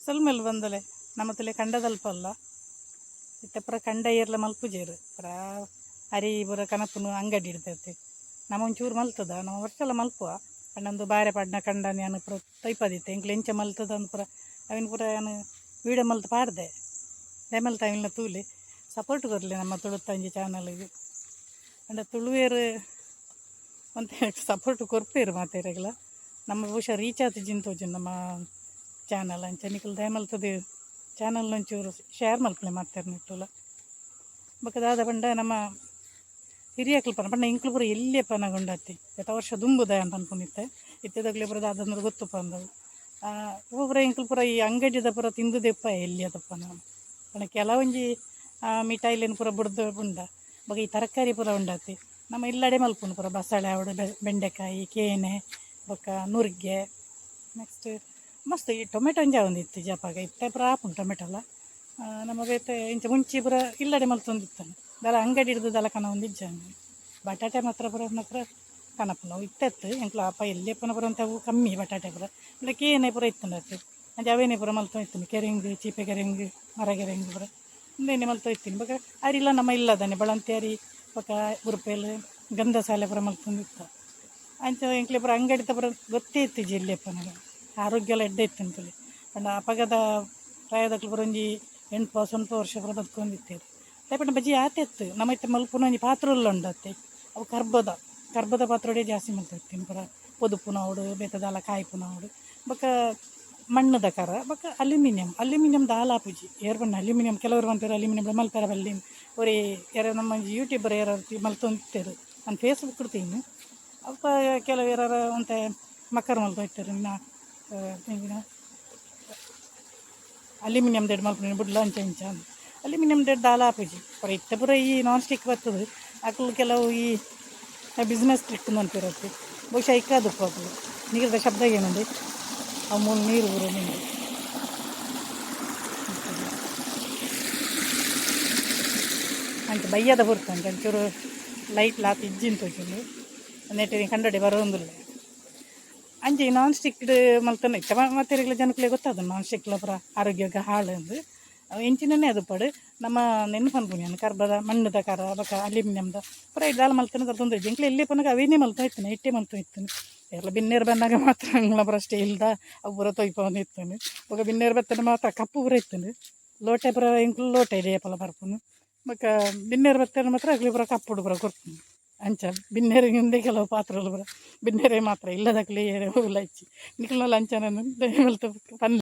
ಸಲ್ಮೇಲೆ ಬಂದಲೆ ನಮ್ಮತ್ತಲೆ ಕಂಡದಲ್ಪಲ್ಲ ಇತ್ತೆ ಪುರ ಕಂಡ ಏರ್ಲ ಮಲ್ಪುಜೇರು ಪುರ ಅರಿ ಪುರ ಕನಪುನು ಅಂಗಡಿ ಇಡ್ತೈತೆ ನಮ್ಮ ಒಂಚೂರು ಮಲ್ತದ ನಾವು ವರ್ಷಲ್ಲ ಮಲ್ಪುವ ಪಂಡಂದು ಬಾರೆ ಪಾಡ್ನ ಕಂಡ ನಾನು ಪುರ ತೈಪದಿತ್ತೆ ಎಂಕ್ಲು ಎಂಚ ಮಲ್ತದ ಅಂದ್ ಪುರ ಅವಿನ ಪುರ ನಾನು ವೀಡಿಯೋ ಮಲ್ತು ಪಾಡ್ದೆ ದೆಮಲ್ತ ಅವಿನ ತೂಲಿ ಸಪೋರ್ಟ್ ಕೊರಲಿ ನಮ್ಮ ತುಳುತ್ತಂಜಿ ಚಾನಲ್ಗೆ ಅಂಡ ತುಳುವೇರು ಅಂತ ಸಪೋರ್ಟ್ ಕೊರ್ಪೇರು ಮಾತೇರೆಗ್ಲ ನಮ್ಮ ಬಹುಶಃ ರೀಚ್ ಆತ ಜಿಂತೋಜು ನಮ್ಮ ಚಾನಲ್ ಅಂಚನಿಕಲ್ ದಯಮಲ್ತದೆ ಚಾನಲ್ ಒಂಚೂರು ಶೇರ್ ಮಲ್ಪಲೆ ಮಾಡ್ತಾರೆ ನಿಟ್ಟುಲ ಬಕ್ಕದಾದ ಪಂಡ ನಮ್ಮ ಹಿರಿಯಕ್ಲು ಪಂಡ ಇಂಕ್ಲು ಪುರ ಎಲ್ಲಿ ಪನಗೊಂಡತ್ತಿ ಎತ್ತ ವರ್ಷ ದುಂಬುದ ಅಂತ ಅನ್ಕೊಂಡಿತ್ತೆ ಇತ್ತದಾಗಲೇ ಪುರದ ಅದನ್ನ ಗೊತ್ತು ಅಂದವು ಒಬ್ಬೊಬ್ಬರ ಇಂಕ್ಲು ಪುರ ಈ ಅಂಗಡಿದ ಪುರ ತಿಂದುದೆಪ್ಪ ಎಲ್ಲಿ ಅದಪ್ಪ ನಾನು ಪಂಡ ಕೆಲವೊಂಜಿ ಮಿಠಾಯಿಲೇನು ಪುರ ಬುಡ್ದು ಉಂಡ ಬಗೆ ಈ ತರಕಾರಿ ಪುರ ಉಂಡತ್ತಿ ನಮ್ಮ ಇಲ್ಲಡೆ ಮಲ್ಪುನು ಪುರ ಬಸಳೆ ಅವಡು ಬೆಂಡೆಕಾಯಿ ಕೇನೆ ಬೊಕ್ಕ ನುರ್ಗೆ ನೆಕ್ಸ್ಟ್ ಮಸ್ತ್ ಈ ಟೊಮೆಟೊ ಒಂಜ ಒಂದಿತ್ತು ಜಪಾಗ ಇತ್ತೆ ಪುರ ಆಪುಂಡು ಟೊಮೆಟೊಲ್ಲ ನಮ್ಮ ಬೇತೆ ಇಂಚ ಮುಂಚೆ ಪುರ ಇಲ್ಲಡೆ ಮಲ್ತೊಂದಿತ್ತಾನೆ ದಲ ಅಂಗಡಿ ಹಿಡ್ದು ದಲ ಕನ ಒಂದಿಜ್ಜಾನೆ ಬಟಾಟೆ ಮಾತ್ರ ಪುರ ಮಾತ್ರ ಕನಪುನ ಇತ್ತೆತ್ತು ಎಂಕ್ಲು ಅಪ್ಪ ಎಲ್ಲಿ ಪುನ ಪುರ ಅಂತ ಅವು ಕಮ್ಮಿ ಬಟಾಟೆ ಪುರ ಇಲ್ಲ ಕೇನೆ ಪುರ ಇತ್ತಂಡತ್ತು ಅಂಚೆ ಅವೇನೇ ಪುರ ಮಲ್ತೊ ಇತ್ತು ಕೆರೆಂಗು ಚೀಪೆ ಕೆರೆಂಗು ಮರ ಕೆರೆಂಗು ಪುರ ಒಂದೇನೆ ಮಲ್ತೊ ಇತ್ತೀನಿ ಬೊಕ ಅರಿಲ್ಲ ನಮ್ಮ ಇಲ್ಲದಾನೆ ಬಳಂತಿ ಅರಿ ಬೊಕ ಉರುಪೇಲು ಗಂಧ ಸಾಲೆ ಪುರ ಮಲ್ತೊಂದಿತ್ತು ಅಂಚ ಎಂಕ್ಲೆ ಪುರ ಅಂಗಡಿ ಪುರ ಗೊತ್ತೇ ಇತ್ತು ಜಿಲ್ಲೆಪ್ಪ ನನಗೆ ಆರೋಗ್ಯ ಎಲ್ಲ ಎಡ್ಡೆ ಇತ್ತು ಅಂತೇಳಿ ಪಂಡ ಅಪಗದ ಪ್ರಾಯದಕ್ಲು ಪುರ ಒಂಜಿ 8 ವರ್ಷ ಪುರ ಬದುಕೊಂಡಿತ್ತೇವೆ ತೈಪಂಡ ಬಜ್ಜಿ ಆತಿತ್ತು ನಮ್ಮ ಇತ್ತೆ ಮಲ್ಪುನ ಒಂಜಿ ಪಾತ್ರೆಲ್ಲ ಉಂಡತ್ತೆ ಅವು ಕರ್ಬದ ಪಾತ್ರೆ ಜಾಸ್ತಿ ಮಲ್ತಿರ್ತೀನಿ ಪುರ ಪೊದುಪುನ ಅವಡು ಬೇತದಾಲ ಕಾಯ್ಪುನ ಅವಡು ಬೊಕ ಮಣ್ಣದ ಕರ ಬೊಕ ಅಲ್ಯೂಮಿನಿಯಂ ದಾಲ ಆಪುಜಿ ಏರ್ ಬಣ್ಣ ಅಲ್ಯೂಮಿನಿಯಂ ಕೆಲವರು ಅಂತಾರೆ ಅಲ್ಯೂಮಿನಿಯಂ ಮಲ್ಪರ ಬಲ್ಲಿ ಒರೇ ಯಾರು ನಮ್ಮ ಯೂಟ್ಯೂಬರ್ ಯಾರು ಮಲ್ತೊಂದಿತ್ತೇರು ನಾನು ಫೇಸ್ಬುಕ್ ಕೊಡ್ತೀನಿ ಅಪ್ಪ ಕೆಲವು ಯಾರು ಅಂತ ಮಕ್ಕರು ಮಲ್ತೊಯ್ತಾರೆ ಇನ್ನ ಅಲ್ಯೂಮಿನಿಯಂ ದೆಡ್ ಮಲ್ಪನೆ ಬುಡ್ಲ ಅಂಚ ಇಂಚ ಅಲ್ಯೂಮಿನಿಯಂ ದೆಡ್ ದಾಲ ಆಪುಜಿ ಪರ ಇತ್ತ ಪುರ ಈ ನಾನ್ ಸ್ಟಿಕ್ ಬರ್ತದೆ ಅಕ್ಲು ಕೆಲವು ಈ ಬಿಸ್ನೆಸ್ ಟ್ರಿಕ್ ಅಂತಿರುತ್ತೆ ಬಹುಶಃ ಇಕ್ಕದಪ್ಪ ಅಕ್ಲು ನೀರದ ಶಬ್ದ ಏನುಂಡು ಆ ಮೂಲ ನೀರು ಬರೋ ನಿಂದು ಅಂಚ ಬಯ್ಯದ ಬರ್ತಂತೆ ಒಂಚೂರು ಲೈಟ್ ಲಾತ್ ಇಜ್ಜಿಂತ ತೋಜುಂಡು ನೆಟ್ಟಿನ ಕಂಡಡೆ ಬರೋಂದಿಲ್ಲ ಅಂಚೆ ಈ ನಾನ್ ಸ್ಟಿಕ್ಡ್ ಮಲ್ತನ ಇತ್ತ ಮತ್ತೆ ಜನಕ್ಕಲೇ ಗೊತ್ತಾದ ನಾನ್ ಸ್ಟಿಕ್ಲ ಪುರ ಆರೋಗ್ಯಕ್ಕೆ ಹಾಳು ಅಂದು ಎಂಚಿನೇ ಅದು ಪಡು ನಮ್ಮ ನೆನಪು ಅನ್ಪುಣ್ಯಾನ ಕರ್ಬದ ಮಣ್ಣದ ಕರ ಬಕ ಅಲ್ಯೂಮಿನಿಯಮ್ದ ಪುರ ಇದ್ದಾಲ ಮಲ್ತನ ತೊಂದರೆ ಎಂಕ್ಲೆ ಎಲ್ಲಿ ಪನಗ ಅವೇನೇ ಮಲ್ತಾ ಇತ್ತಾನೆ ಇಟ್ಟೆ ಮಲ್ತಾ ಇತ್ತಾನೆ ಎಲ್ಲ ಬಿನ್ನೇರು ಬಂದಾಗ ಮಾತ್ರ ಅಂಗ್ಲ ಪುರ ಸ್ಟೀಲ್ದ ಅವು ಪುರ ತೊಯ್ಪವನು ಇತ್ತಾನೆ ಬೊಕ ಬಿನ್ನೇರು ಬತ್ತನ ಮಾತ್ರ ಕಪ್ಪು ಪುರ ಇತ್ತಾನೆ ಲೋಟೆ ಪುರ ಎಂಕ್ಲು ಲೋಟೆ ರೇಪಲ ಬರ್ಪುನು ಬೊಕ ಬಿನ್ನೇರು ಬತ್ತನ ಮಾತ್ರ ಅಗ್ಲಿ ಪುರ ಕಪ್ಪುಡು ಪುರ ಕೊಡ್ತೀನಿ ಅಂಚ ಬಿನ್ನೇರಿಗಿಂದೆ ಕೆಲವು ಪಾತ್ರೆಗಳು ಪುರ ಬಿನ್ನೇರೆ ಮಾತ್ರ ಇಲ್ಲದಕ್ಲೆ ಉಲ್ಲ ಇಚ್ಚಿ ನಿಕ್ಲಲ್ಲಿ ಅಂಚನನ್ನು ಮಲ್ತು ಪನ್ಲೆ